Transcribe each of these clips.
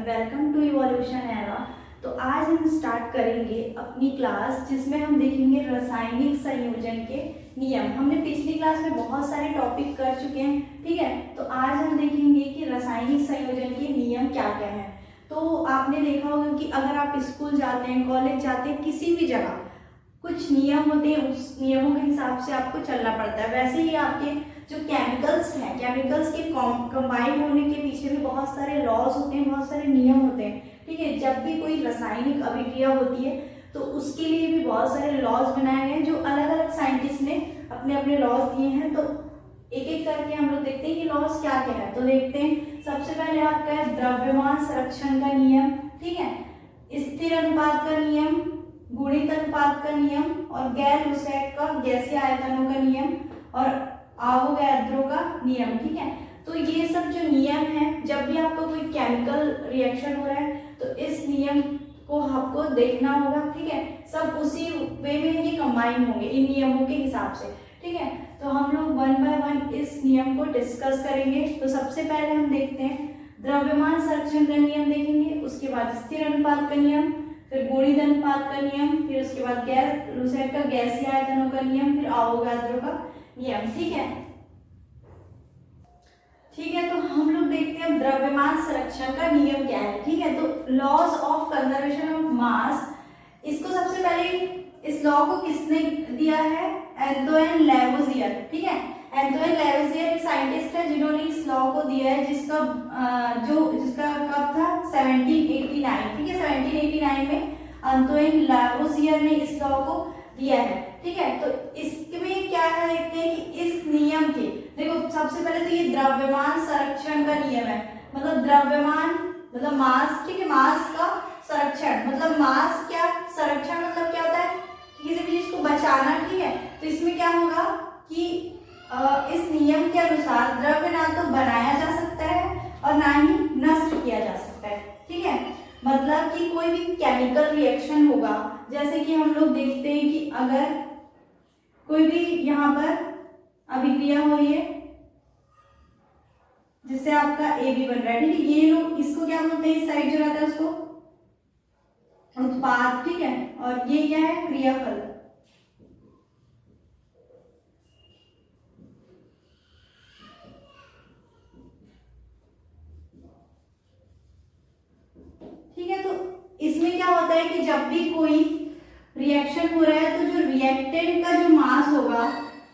Welcome to evolution era. तो आज हम स्टार्ट करेंगे अपनी क्लास जिसमें हम देखेंगे रासायनिक संयोजन के नियम। हमने पिछली क्लास में बहुत सारे टॉपिक कर चुके हैं, ठीक है। तो आज हम देखेंगे कि रासायनिक संयोजन के नियम क्या क्या हैं। तो आपने देखा होगा कि अगर आप स्कूल जाते हैं, कॉलेज जाते हैं, किसी भी जगह कुछ नियम होते हैं, उस नियमों के हिसाब से आपको चलना पड़ता है। वैसे ही आपके जो केमिकल्स हैं, केमिकल्स के कंबाइन होने के पीछे भी बहुत सारे लॉज होते हैं, बहुत सारे नियम होते हैं, ठीक है। जब भी कोई रासायनिक अभिक्रिया होती है तो उसके लिए भी बहुत सारे लॉज बनाए गए हैं, जो अलग अलग साइंटिस्ट ने अपने अपने लॉज दिए हैं। तो एक एक करके हम लोग देखते हैं कि लॉज क्या क्या है। तो देखते हैं, सबसे पहले आपका है द्रव्यमान संरक्षण का नियम, ठीक है, स्थिर अनुपात का नियम, गुणित अनुपात का नियम और गैर लुसेक का गैसीय आयतनों का नियम और आवोगाद्रो का नियम, ठीक है। तो ये सब जो नियम है, जब भी आपको कोई केमिकल रिएक्शन हो रहा है तो इस नियम को आपको देखना होगा, ठीक है। सब उसी वे में ये कंबाइन होंगे इन नियमों के हिसाब से, ठीक है। तो हम लोग वन बाय वन इस नियम को डिस्कस करेंगे। तो सबसे पहले हम देखते हैं द्रव्यमान संरक्षण का नियम देखेंगे, उसके बाद स्थिर अनुपात का नियम, फिर गुणित अनुपात का नियम, फिर उसके बाद गैर लुसेक का गैसीय आयतनों का नियम, फिर आवोगाद्रो का नियम, ठीक है। ठीक है, तो हम लोग देखते हैं द्रव्यमान संरक्षण का नियम क्या है, ठीक है। तो laws of conservation of mass, इसको सबसे पहले इस लॉ को किसने दिया है? एंटोइन लैवोसियर, ठीक है। एंटोइन लैवोसियर एक साइंटिस्ट है जिन्होंने इस लॉ को दिया है, जिसका कब था 1789, ठीक है। 1789 में एंटोइन लैवोसियर ने इस लॉ को दिया है, ठीक है। तो इसमें क्या है, देखते हैं कि इस नियम के, देखो सबसे पहले तो ये द्रव्यमान संरक्षण का नियम है। मतलब द्रव्यमान मतलब मास, ठीक है, मास का संरक्षण मतलब मास क्या, संरक्षण मतलब क्या होता है, किसी भी चीज को बचाना, ठीक है। तो इसमें क्या होगा कि इस नियम के अनुसार द्रव्य ना तो बनाया जा सकता है और ना ही नष्ट किया जा सकता है, ठीक है। मतलब कि कोई भी केमिकल रिएक्शन होगा, जैसे कि हम लोग देखते हैं कि अगर कोई भी यहाँ पर अभिक्रिया हो रही है जिससे आपका ए बी बन रहा है, ठीक है। ये लोग इसको क्या बोलते हैं, इस साइड जो रहता है उसको उत्पाद, ठीक है। और ये क्या है, क्रियाफल, ठीक है। तो इसमें क्या होता है कि जब भी कोई रिएक्शन हो रहा है तो जो रिएक्टेंट का जो मास होगा,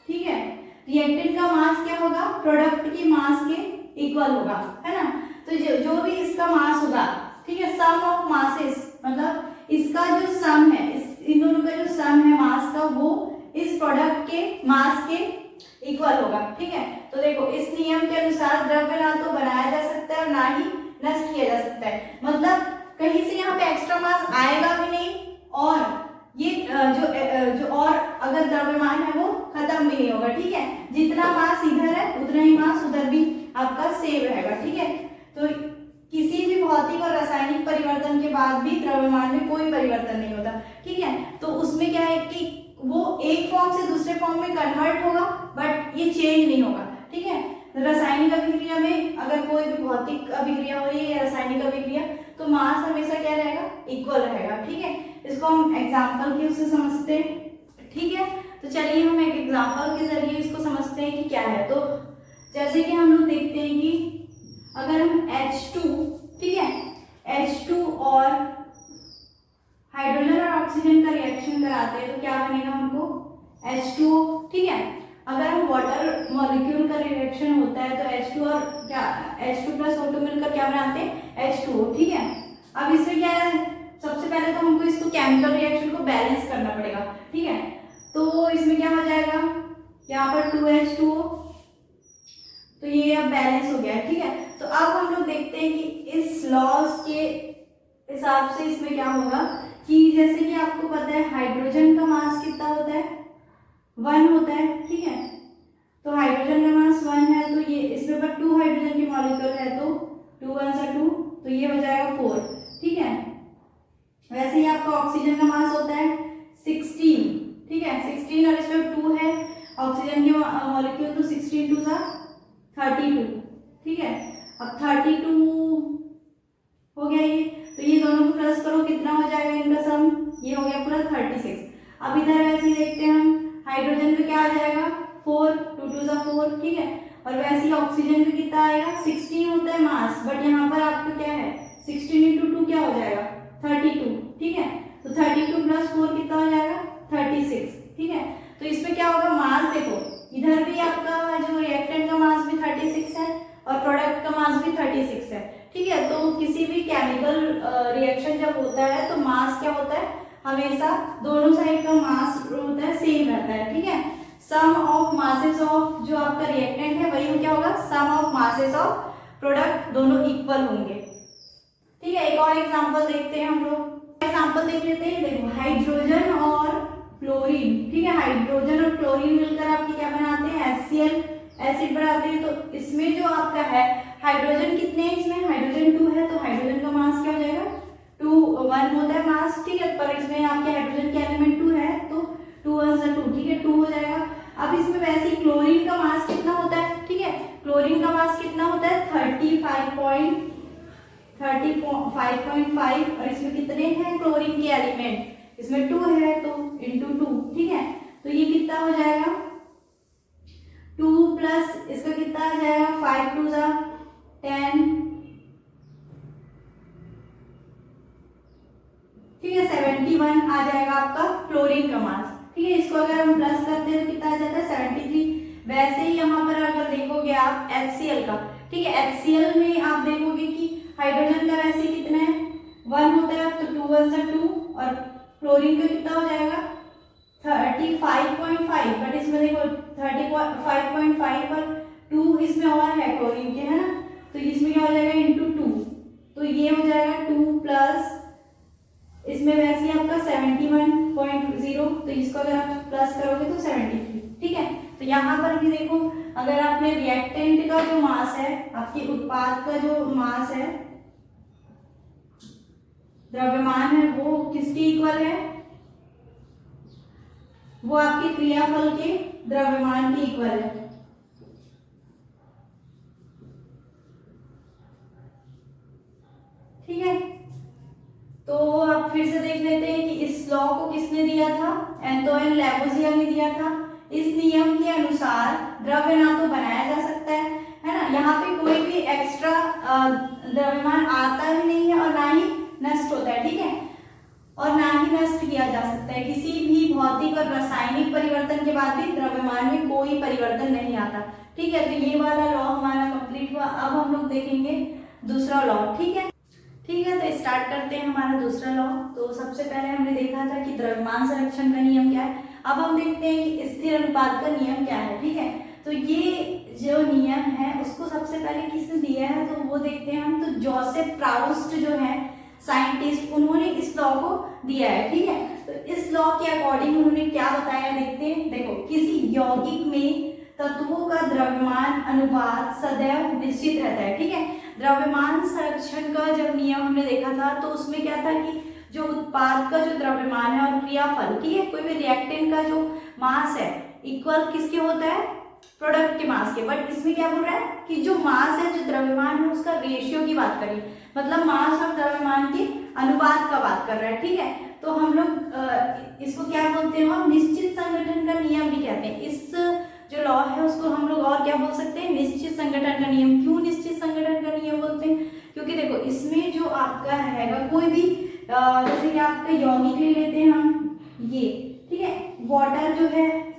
ठीक है, रिएक्टेंट का मास क्या होगा, प्रोडक्ट के मास के इक्वल होगा, है ना। तो जो भी इसका मास होगा, ठीक है, सम ऑफ मासेस, मतलब इसका जो सम है, इन दोनों का जो सम है मास का, वो इस प्रोडक्ट के मास के इक्वल होगा, ठीक है। तो देखो इस नियम के अनुसार द्रव्य ना तो बनाया जा सकता है और ना ही नष्ट किया जा सकता है। मतलब कहीं से यहाँ पे एक्स्ट्रा मास आएगा भी नहीं और ये जो और अगर द्रव्यमान है वो खत्म भी नहीं होगा, ठीक है। जितना मास इधर है उतना ही मास उधर भी आपका सेम रहेगा, ठीक है। तो किसी भी भौतिक और रासायनिक परिवर्तन के बाद भी द्रव्यमान में कोई परिवर्तन नहीं होता, ठीक है। तो उसमें क्या है कि वो एक फॉर्म से दूसरे फॉर्म में कन्वर्ट होगा बट ये चेंज नहीं होगा, ठीक है। रासायनिक अभिक्रिया में अगर कोई भी भौतिक अभिक्रिया हो रही है या रासायनिक अभिक्रिया, तो मास हमेशा क्या रहेगा, इक्वल रहेगा, ठीक है। इसको हम एग्जाम्पल के उससे समझते हैं, ठीक है। तो चलिए हम एक एग्जाम्पल के जरिए इसको समझते हैं कि क्या है। तो जैसे कि हम लोग देखते हैं कि अगर हम H2, ठीक है, H2 और हाइड्रोजन और ऑक्सीजन का रिएक्शन कराते हैं तो क्या बनेगा हमको, H2O, ठीक है। अगर हम वाटर मॉलिक्यूल का रिएक्शन होता है तो H2 और क्या H2 प्लस O2 मिलकर क्या बनाते हैं, H2O, ठीक है। अब इसमें क्या है, सबसे पहले तो हमको इसको केमिकल रिएक्शन को बैलेंस करना पड़ेगा, ठीक है। तो इसमें क्या हो जाएगा, यहाँ पर 2H2O, तो ये अब बैलेंस हो गया, ठीक है। तो अब हम लोग देखते हैं कि इस लॉज के हिसाब से इसमें क्या होगा कि जैसे कि आपको पता है हाइड्रोजन का मास कितना होता है, 1 होता है, ठीक है। तो हाइड्रोजन का मास 1 है, तो ये इसमें पर 2 हाइड्रोजन के मॉलिक्यूल है, तो 2 1 से 2, तो ये हो जाएगा 4, ठीक है। वैसे ही आपका ऑक्सीजन का मास होता है 16, ठीक है, 16 और इसमें 2 है ऑक्सीजन के मॉलिक्यूल, तो 16 2 32, ठीक है। अब 32 हो गया ये, तो ये दोनों को प्लस करो, कितना हो जाएगा इनका सम, ये हो गया पूरा 36। अब इधर वैसे ही देखते हैं हम, हाइड्रोजन पे क्या आ जाएगा 4, 2 2 जा 4, ठीक है। और वैसे ही ऑक्सीजन पे कितना आएगा 16 होता है मास, बट यहाँ पर आपका क्या है 16 इंटू 2 क्या हो जाएगा 32, ठीक है। तो 32 प्लस 4 कितना हो जाएगा 36, ठीक है। तो इसमें क्या होगा मास, देखो इधर भी आपका जो रिएक्टेंट का मास भी 36 है और प्रोडक्ट का मास भी 36 है, ठीक है। तो किसी भी केमिकल रिएक्शन जब होता है तो मास क्या होता है, हमेशा दोनों साइड का मास होता है सेम रहता है, ठीक है। सम ऑफ मासेस ऑफ जो आपका रिएक्टेंट है वही क्या होगा, सम ऑफ मासेस ऑफ प्रोडक्ट, दोनों इक्वल होंगे, ठीक है। एक और एग्जांपल देखते हैं हम लोग, एग्जांपल देख लेते हैं। देखो हाइड्रोजन और क्लोरीन, ठीक है, हाइड्रोजन और क्लोरीन मिलकर आपकी क्या बनाते हैं HCl एसिड बनाते हैं। तो इसमें जो आपका है हाइड्रोजन कितने हैं, इसमें हाइड्रोजन 2 है, तो हाइड्रोजन का मास क्या हो जाएगा 1 होता है मास, ठीक है। पर इसमें आपके हाइड्रोजन के एलिमेंट 2 है तो 2 1 जा 2, ठीक है, 2 हो जाएगा। अब इसमें वैसे ही क्लोरीन का मास कितना होता है, ठीक है, क्लोरीन का मास कितना होता है 35.5 और इसमें कितने हैं क्लोरीन के एलिमेंट, इसमें 2 है तो इंटू 2, ठीक है। तो ये कितना हो जाएगा 2 प्लस इसका कितना आ जाएगा 5 2 जा 10, ठीक है, 71 आ जाएगा आपका क्लोरीन का मास, ठीक है। इसको अगर हम प्लस करते हैं तो कितना आ जाता है 73। वैसे ही यहाँ पर अगर देखोगे आप HCl का, ठीक है, HCl में आप देखोगे कि हाइड्रोजन का वैसे कितना है 1 होता है, तो 2 1 जा 2 और क्लोरीन का कितना हो जाएगा 35.5, बट इसमें देखो 35.5 पर 2 इसमें और है क्लोरीन के, है ना, तो इसमें क्या हो जाएगा इंटू 2, तो ये हो जाएगा 2 प्लस इसमें वैसे ही आपका 71.0, तो इसको अगर आप प्लस करोगे तो 73, ठीक है। तो यहाँ पर भी देखो अगर आपने रिएक्टेंट का जो मास है, आपके उत्पाद का जो मास है, द्रव्यमान है, वो किसके इक्वल है, वो आपके क्रियाफल के द्रव्यमान के इक्वल है, ठीक है। तो आप फिर से देख लेते हैं कि इस लॉ को किसने दिया था, एंटोइन लैवोसियर ने दिया था। इस नियम के अनुसार द्रव्य ना तो बनाया जा सकता है ना, यहाँ पे कोई भी एक्स्ट्रा द्रव्यमान आता ही नहीं है और ना ही नष्ट होता है, ठीक है, और ना ही नष्ट किया जा सकता है। किसी भी भौतिक और रासायनिक परिवर्तन के बाद भी द्रव्यमान में कोई परिवर्तन नहीं आता, ठीक है। तो ये वाला लॉ हमारा कंप्लीट हुआ। अब हम लोग देखेंगे दूसरा लॉ, ठीक है, ठीक है। तो स्टार्ट करते हैं हमारा दूसरा लॉ। तो सबसे पहले हमने देखा था कि द्रव्यमान संरक्षण का नियम क्या है, अब हम देखते हैं कि स्थिर अनुपात का नियम क्या है, ठीक है। तो ये जो नियम है उसको सबसे पहले किसने दिया है, तो वो देखते हैं हम। तो जोसेफ प्राउस्ट जो है साइंटिस्ट, उन्होंने इस लॉ को दिया है, ठीक है। तो इस लॉ के अकॉर्डिंग उन्होंने क्या बताया देखते हैं। देखो किसी यौगिक में तत्वों का द्रव्यमान अनुपात सदैव निश्चित रहता है, ठीक है। द्रव्यमान संरक्षण का जब नियम हमने देखा था तो उसमें क्या था कि जो उत्पाद का जो द्रव्यमान है और क्रियाफल, ठीक है, कोई भी रिएक्टेंट का जो मास है इक्वल किसके होता है, प्रोडक्ट के मास के। बट इसमें क्या बोल रहा है कि जो मास है, जो द्रव्यमान है, उसका रेशियो की बात करिए, मतलब मास और द्रव्यमान के अनुपात का बात कर रहा है, ठीक है। तो हम लोग इसको क्या बोलते हैं, हम निश्चित संगठन का नियम भी कहते हैं। इस जो लॉ है उसको हम लोग और क्या बोल सकते हैं, निश्चित संगठन का नियम। क्यों निश्चित संगठन का नियम बोलते हैं, क्योंकि देखो इसमें जो आपका रहेगा कोई भी जैसे कि आपका यौगिक ले लेते हैं हम, ये ठीक है, वाटर जो है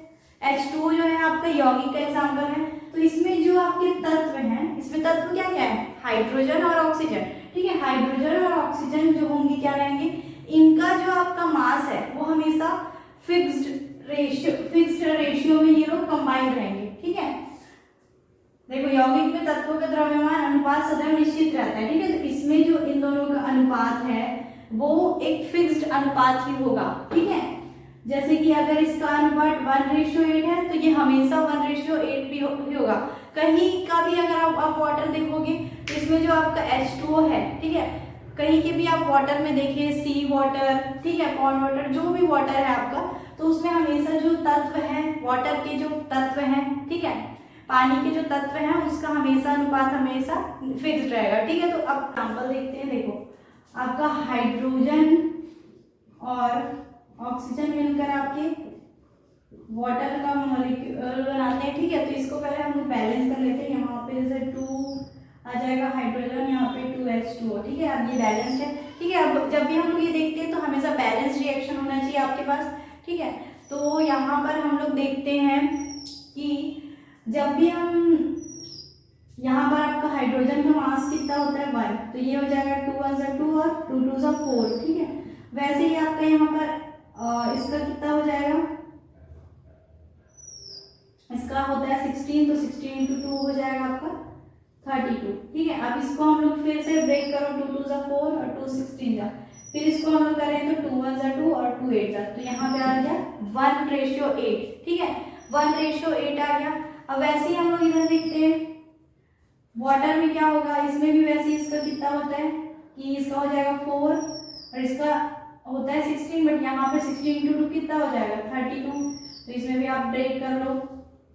H2O जो है आपका यौगिक का एग्जाम्पल है। तो इसमें जो आपके तत्व हैं, इसमें तत्व क्या क्या है, हाइड्रोजन और ऑक्सीजन, ठीक है। हाइड्रोजन और ऑक्सीजन जो होंगे क्या रहेंगे, इनका जो आपका मास है वो हमेशा फिक्स्ड रेशियो में ये लोग कंबाइंड रहेंगे, ठीक है। देखो यौगिक में तत्वों का द्रव्यमान अनुपात सदैव निश्चित रहता है, ठीक है। तो इसमें जो इन दोनों का अनुपात है वो एक फिक्स्ड अनुपात ही होगा, ठीक है। जैसे कि अगर इसका अनुपात 1:8 है तो ये हमेशा 1:8 भी होगा। कहीं का भी अगर आप वाटर देखोगे तो इसमें जो आपका H2O है, ठीक है, कहीं के भी आप वाटर में देखिए, सी वाटर, ठीक है, पॉन्ड वाटर, जो भी वाटर है आपका, तो उसमें हमेशा जो तत्व है, वाटर के जो तत्व हैं, ठीक है, पानी के जो तत्व हैं, उसका हमेशा अनुपात हमेशा फिक्स्ड रहेगा, ठीक है। तो अब एग्जाम्पल देखते हैं। देखो आपका हाइड्रोजन और ऑक्सीजन मिलकर आपके वाटर का मॉलिक्यूल बनाते हैं, ठीक है। तो इसको पहले हम लोग बैलेंस कर लेते हैं। यहाँ पे जैसे 2 आ जाएगा हाइड्रोजन, यहाँ पे 2H2O, ठीक है। अब ये बैलेंस्ड है, ठीक है। अब जब भी हम लोग ये देखते हैं तो हमेशा बैलेंस रिएक्शन होना चाहिए आपके पास, ठीक है। तो यहाँ पर हम लोग देखते हैं कि जब भी हम यहाँ पर आपका हाइड्रोजन का मास कितना होता है 1, तो ये हो जाएगा 2 1 सा 2 और 2 2 सा 4, ठीक है। वैसे ही आपका यहाँ पर इसका कितना हो जाएगा, इसका होता है 16, तो 16 × 2 हो जाएगा आपका 32, ठीक है। अब इसको हम लोग फिर से ब्रेक करो, 2 2 सा 4 और 2 16 जा, फिर इसको हम लोग करें तो 2 1 सा 2 और 2 8 जा, तो यहाँ पे आ गया 1:8, ठीक है। 1:8 आ गया। अब वैसे ही हम लोग इधर देखते हैं वाटर में क्या होगा, इसमें भी वैसे ही इसका कितना होता है कि इसका हो जाएगा 4 और इसका होता है 16, बट यहाँ पे 16 × 2 कितना हो जाएगा 32, तो इसमें भी आप ब्रेक कर लो,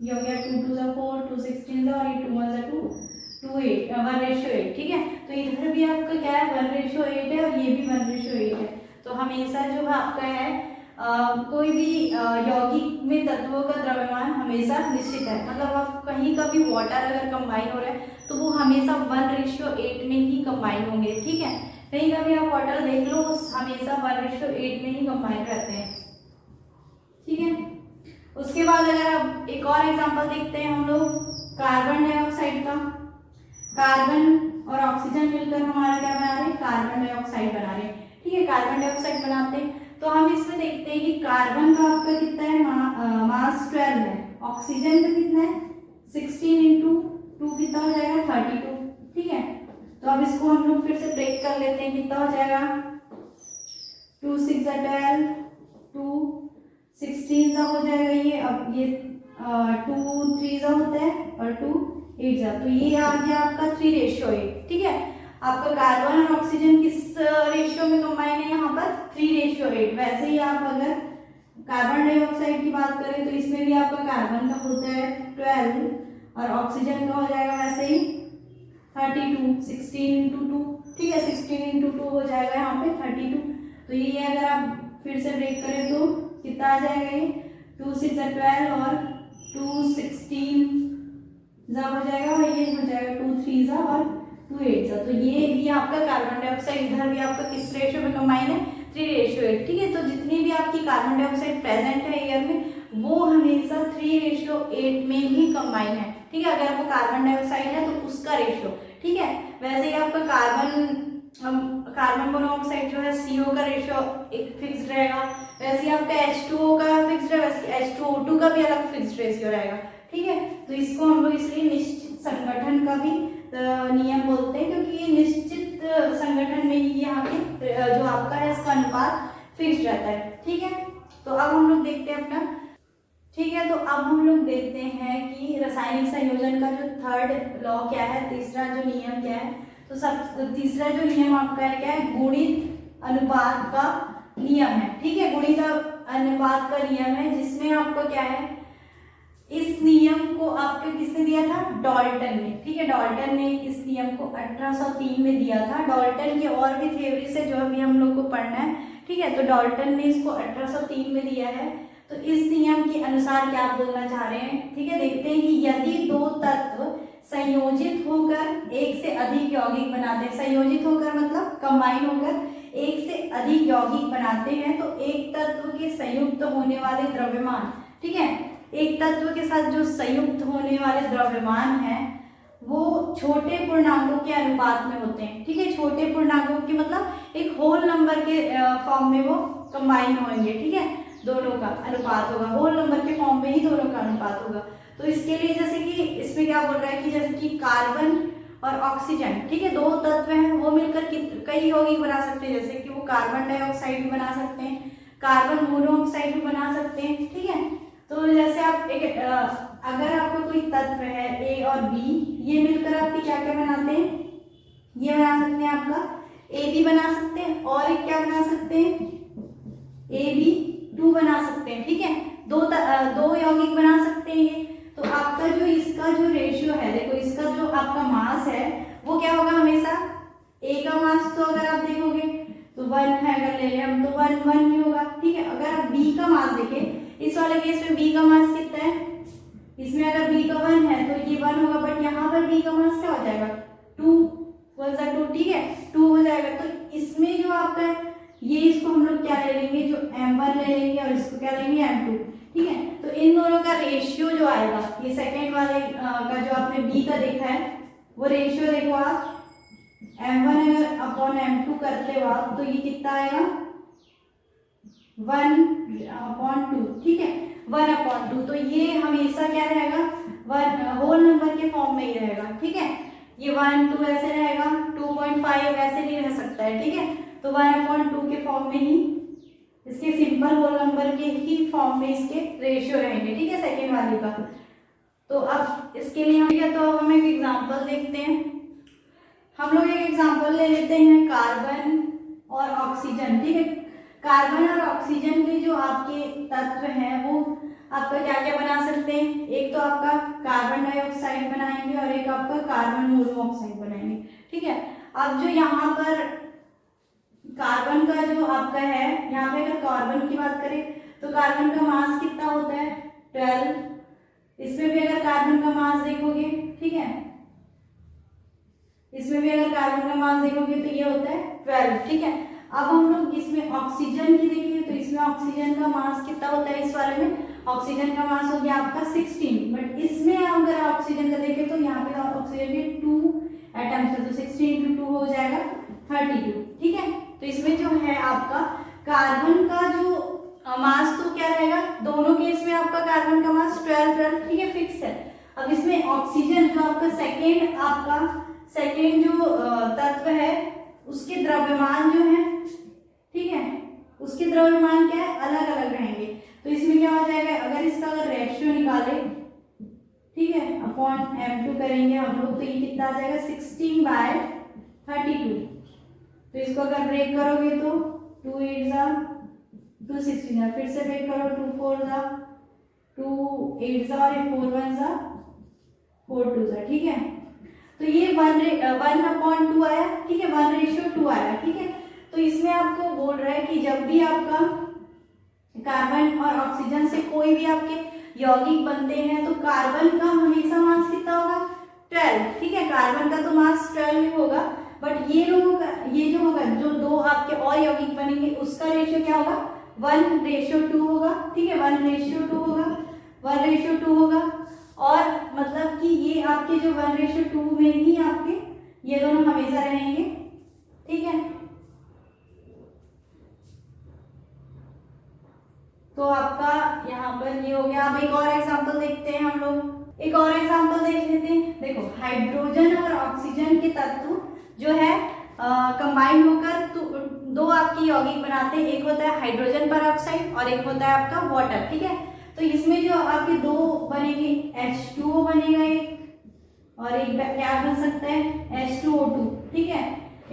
ये हो गया 2 2 सा 4 2 16 सा और ये 2 1 सा 2 2 8 1:8, ठीक है। तो इधर भी आपका क्या है 1:8 है और ये भी 1:8 है। तो हमेशा जो है आपका है कोई भी यौगिक में तत्वों का द्रव्यमान हमेशा निश्चित है, मतलब आप कहीं का भी वाटर अगर कंबाइन हो रहा है तो वो हमेशा 1:8 में ही कंबाइन होंगे, ठीक है। कहीं का भी आप वाटर देख लो वो हमेशा 1:8 में ही कंबाइन रहते हैं, ठीक है। उसके बाद अगर आप एक और एग्जांपल देखते हैं हम लोग कार्बन डाइऑक्साइड का। कार्बन और ऑक्सीजन मिलकर हमारा क्या बना रहे हैं, कार्बन डाइऑक्साइड बना रहे हैं, ठीक है। कार्बन डाइऑक्साइड बनाते हैं तो हम इसमें देखते हैं कि कार्बन का आपका कितना है मास 12 है, ऑक्सीजन का कितना है 16 × 2 कितना हो जाएगा 32, ठीक है। तो अब इसको हम लोग फिर से ब्रेक कर लेते हैं, कितना हो जाएगा 2 6 सा 12 2 16 सा हो जाएगा ये। अब ये 2 3 सा होता है और 2 8 सा, तो ये आ गया आपका 3:8, ठीक है। आपका कार्बन और ऑक्सीजन किस रेशियो में कंबाइन है, यहाँ पर 3:8। वैसे ही आप अगर कार्बन डाइऑक्साइड की बात करें तो इसमें भी आपका कार्बन का होता है 12 और ऑक्सीजन का हो जाएगा वैसे ही 32 16 × 2, ठीक है। 16 × 2 हो जाएगा यहाँ पे 32, तो ये अगर आप फिर से ब्रेक करें तो कितना आ जाएगा ये 2 6 सा 12 और 2 16 जा हो जाएगा और ये हो जाएगा 2 3 जा और 2 8 जा। तो ये भी आपका कार्बन डाइऑक्साइड इधर भी आपका किस रेशियो में कंबाइन है 3:8, ठीक है। तो जितनी भी आपकी कार्बन डाइऑक्साइड प्रेजेंट है एयर में वो हमेशा 3:8 में ही कंबाइन है, ठीक है। अगर वो कार्बन डाइऑक्साइड है तो उसका रेशियो, ठीक है। वैसे ही आपका कार्बन मोनोऑक्साइड जो है CO का रेशियो एक फिक्स्ड रहेगा, वैसे ही आपका H2O का फिक्स्ड है, वैसे H2O2 का भी अलग फिक्स्ड रेशियो रहेगा, ठीक है। तो इसको हम लोग इसलिए निश्चित संगठन का भी नियम बोलते हैं, क्योंकि ये निश्चित संगठन में ही यहाँ पे जो आपका है इसका अनुपात फिक्स्ड रहता है, ठीक है। तो अब हम लोग देखते हैं अपना, ठीक है। तो अब हम लोग देखते हैं कि रासायनिक संयोजन का जो थर्ड लॉ क्या है, तीसरा जो नियम क्या है। तो तीसरा जो नियम आपका है क्या है, गुणित अनुपात का नियम है, ठीक है। गुणित अनुपात का नियम है जिसमें आपको क्या है, इस नियम को आपको किसने दिया था, डाल्टन ने, ठीक है। डाल्टन ने इस नियम को 1803 में दिया था। डाल्टन के और भी थ्योरी से जो अभी हम लोग को पढ़ना है, ठीक है। तो डाल्टन ने इसको 1803 में दिया है। तो इस नियम के अनुसार क्या आप बोलना चाह रहे हैं, ठीक है। देखते हैं कि यदि दो तत्व संयोजित होकर एक से अधिक यौगिक बनाते हैं, संयोजित होकर मतलब कंबाइन होकर एक से अधिक यौगिक बनाते हैं, तो एक तत्व के संयुक्त होने वाले द्रव्यमान, ठीक है, एक तत्व के साथ जो संयुक्त होने वाले द्रव्यमान है वो छोटे पूर्णांकों के अनुपात में होते हैं, ठीक है। छोटे पूर्णांकों के मतलब एक होल नंबर के फॉर्म में वो कंबाइन होंगे, ठीक है। दोनों का अनुपात होगा, होल नंबर के फॉर्म में ही दोनों का अनुपात होगा। तो इसके लिए जैसे कि इसमें क्या बोल रहा है कि जैसे कि कार्बन और ऑक्सीजन, ठीक है, दो तत्व हैं, वो मिलकर कई यौगिक बना सकते हैं, जैसे कि वो कार्बन डाइऑक्साइड भी बना सकते हैं, कार्बन मोनोऑक्साइड भी बना सकते हैं, ठीक है। तो जैसे आप एक अगर आपका कोई तत्व है A और B, ये मिलकर आपकी क्या क्या बनाते हैं, ये बना सकते हैं आपका AB बना सकते हैं, और एक क्या बना सकते हैं AB2 बना सकते हैं, ठीक है। दो यौगिक बना सकते हैं ये। तो आपका जो इसका जो रेशियो है, देखो इसका जो आपका मास है वो क्या होगा, हमेशा A का मास तो अगर आप देखोगे 1 है अगर ले लें हम तो 1 1 ही होगा, ठीक है। अगर आप b का मास देखें, इस वाले केस में b का मास कितना है, इसमें अगर b का 1 है तो ये 1 होगा, बट यहाँ पर b का मास क्या हो जाएगा 2 1 2, ठीक है 2 हो जाएगा। तो इसमें जो आपका है ये इसको हम लोग क्या ले लेंगे, जो m1 ले लेंगे और इसको क्या लेंगे m2, ठीक है। तो इन दोनों का रेशियो जो आएगा, ये सेकेंड वाले का जो आपने b का देखा है वो रेशियो देखो आप, m1 अगर अपॉन m2 करते हो आप तो ये कितना आएगा 1/2, ठीक है 1/2। तो ये हमेशा क्या रहेगा, 1 होल नंबर के फॉर्म में ही रहेगा, ठीक है। ये 1 2 ऐसे रहेगा, 2.5 ऐसे नहीं रह सकता है, ठीक है। तो 1/2 के फॉर्म में ही इसके सिंपल होल नंबर के ही फॉर्म में इसके रेशियो रहेंगे, ठीक है, सेकेंड वाले का। तो अब इसके लिए हम तो अब हम एक एग्जांपल देखते हैं। हम लोग एक एग्जांपल ले लेते हैं कार्बन और ऑक्सीजन, ठीक है। कार्बन और ऑक्सीजन के जो आपके तत्व हैं वो आपका क्या क्या बना सकते हैं, एक तो आपका कार्बन डाइऑक्साइड बनाएंगे और एक आपका कार्बन मोनोऑक्साइड बनाएंगे, ठीक है। अब जो यहाँ पर कार्बन का जो आपका है, यहाँ पे अगर कार्बन की बात करें तो कार्बन का मास कितना होता है 12। इसमें भी अगर कार्बन का मास देखोगे, ठीक है, इसमें भी अगर कार्बन का मास देखोगे तो ये होता है 12, ठीक है। अब हम लोग इसमें ऑक्सीजन की देखिए तो इसमें ऑक्सीजन का मास कितना होता है, इस वाले में ऑक्सीजन का मास हो गया आपका 16, बट इसमें अगर ऑक्सीजन का देखें तो यहाँ पे ऑक्सीजन के 2 एटम्स है, तो 16 × 2 हो जाएगा 32, ठीक है। तो इसमें जो है आपका कार्बन का जो मास तो क्या रहेगा, दोनों केस में आपका कार्बन का मास 12, ठीक है, फिक्स है। अब इसमें ऑक्सीजन जो आपका सेकेंड जो तत्व है उसके द्रव्यमान जो है, ठीक है, उसके द्रव्यमान क्या है, अलग अलग रहेंगे। तो इसमें क्या हो जाएगा, अगर इसका अगर रेशियो निकाले, ठीक है, अपॉन m2 करेंगे हम लोग तो ये कितना आ जाएगा 16/32। तो इसको अगर ब्रेक करोगे तो 2 8 जा 2 16, फिर से ब्रेक करो 2 4 जा 2 8 जा और 4 1 जा 4 2 जा, ठीक है। तो ये 1/2 आया, ठीक है, 1:2 आया, ठीक है। तो इसमें आपको बोल रहा है कि जब भी आपका कार्बन और ऑक्सीजन से कोई भी आपके यौगिक बनते हैं तो कार्बन का हमेशा मास कितना होगा 12, ठीक है, कार्बन का तो मास 12 ही होगा, बट ये लोगों का ये जो होगा जो दो आपके और यौगिक बनेंगे उसका रेशियो क्या होगा 1:2 होगा, ठीक है, 1:2 होगा, 1:2 होगा। और मतलब कि ये आपके जो 1:2 में ही आपके ये दोनों हमेशा रहेंगे, ठीक है। तो आपका यहाँ पर ये हो गया। अब एक और एग्जांपल देखते हैं हम लोग, एक और एग्जांपल देख लेते हैं। देखो हाइड्रोजन और ऑक्सीजन के तत्व जो है कंबाइन होकर तो दो आपकी यौगिक बनाते हैं, एक होता है हाइड्रोजन परऑक्साइड और एक होता है आपका वाटर, ठीक है। तो इसमें जो आपके दो बनेंगे H2O बनेगा एक, और एक क्या बन सकता है H2O2, ठीक है,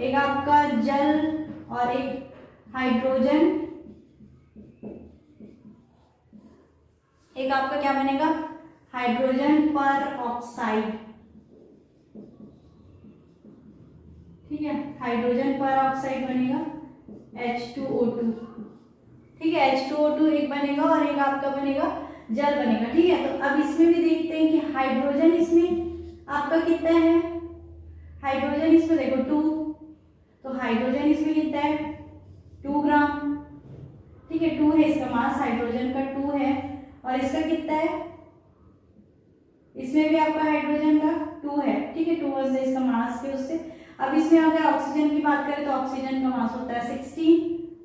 एक आपका जल और एक हाइड्रोजन, एक आपका क्या बनेगा हाइड्रोजन परऑक्साइड, ठीक है, हाइड्रोजन परऑक्साइड बनेगा H2O2, ठीक है, H2O2 एक बनेगा और एक आपका बनेगा जल बनेगा, ठीक है। तो अब इसमें भी देखते हैं कि हाइड्रोजन इसमें आपका कितना है, हाइड्रोजन इसमें देखो 2, तो हाइड्रोजन इसमें कितना है 2 ग्राम, ठीक है, 2 है इसका मास, हाइड्रोजन का 2 है, और इसका कितना है, इसमें भी आपका हाइड्रोजन का 2 है, ठीक है, 2 से इसका मास के उससे। अब इसमें अगर ऑक्सीजन की बात करें तो ऑक्सीजन का मास होता है 16,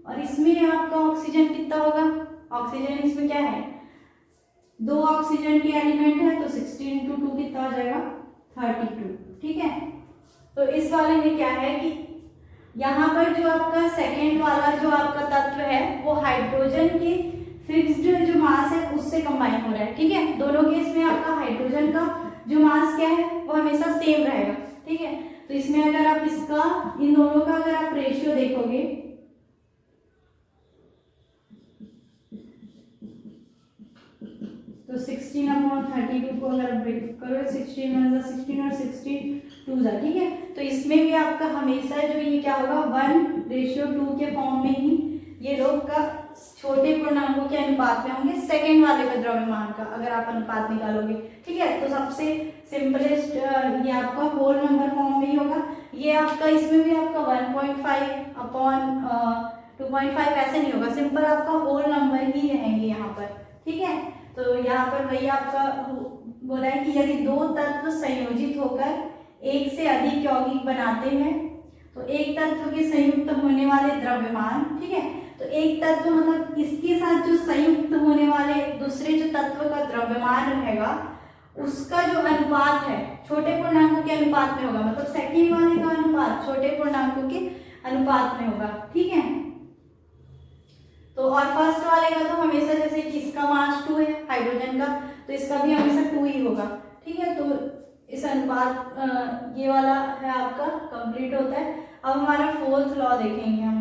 और इसमें आपका ऑक्सीजन कितना होगा, ऑक्सीजन इसमें क्या है 2 ऑक्सीजन के एलिमेंट है, तो 16 × 2 कितना हो जाएगा 32, ठीक है। तो इस वाले में क्या है कि यहाँ पर जो आपका सेकेंड वाला जो आपका तत्व है वो हाइड्रोजन के फिक्स्ड जो मास है उससे कंबाइन हो रहा है, ठीक है। दोनों केस में आपका हाइड्रोजन का जो मास क्या है वो हमेशा सेम रहेगा, ठीक है। तो इसमें अगर आप इसका इन दोनों का अगर आप रेशियो देखोगे तो 16/32 को अगर ब्रेक करो 16 और 16 2 जा, ठीक है। तो इसमें भी आपका हमेशा जो ये क्या होगा 1:2 के फॉर्म में ही ये लोग का छोटे पूर्णांकों के अनुपात में होंगे, सेकंड वाले का द्रव्यमान का अगर आप अनुपात निकालोगे, ठीक है। तो सबसे सिंपलेस्ट ये आपका होल नंबर फॉर्म में ही होगा। ये आपका इसमें भी आपका 1.5 अपॉन 2.5 ऐसे नहीं होगा, सिंपल आपका होल नंबर ही रहेंगे यहाँ पर, ठीक है। तो यहाँ पर वही आपका बोला है कि यदि दो तत्व संयोजित होकर एक से अधिक यौगिक बनाते हैं तो एक तत्व के संयुक्त होने वाले द्रव्यमान, ठीक है। तो एक तत्व मतलब इसके साथ जो संयुक्त होने वाले दूसरे जो तत्व का द्रव्यमान रहेगा उसका जो अनुपात है छोटे पूर्णांकों के अनुपात में होगा, मतलब सेकंड वाले का अनुपात छोटे पूर्णांकों के अनुपात में होगा, ठीक है। तो और फर्स्ट वाले का तो हमेशा जैसे कि इसका मास 2 है हाइड्रोजन का, तो इसका भी हमेशा 2 ही होगा, ठीक है। तो इस अनुपात ये वाला है आपका कंप्लीट होता है। अब हमारा फोर्थ लॉ देखेंगे हम,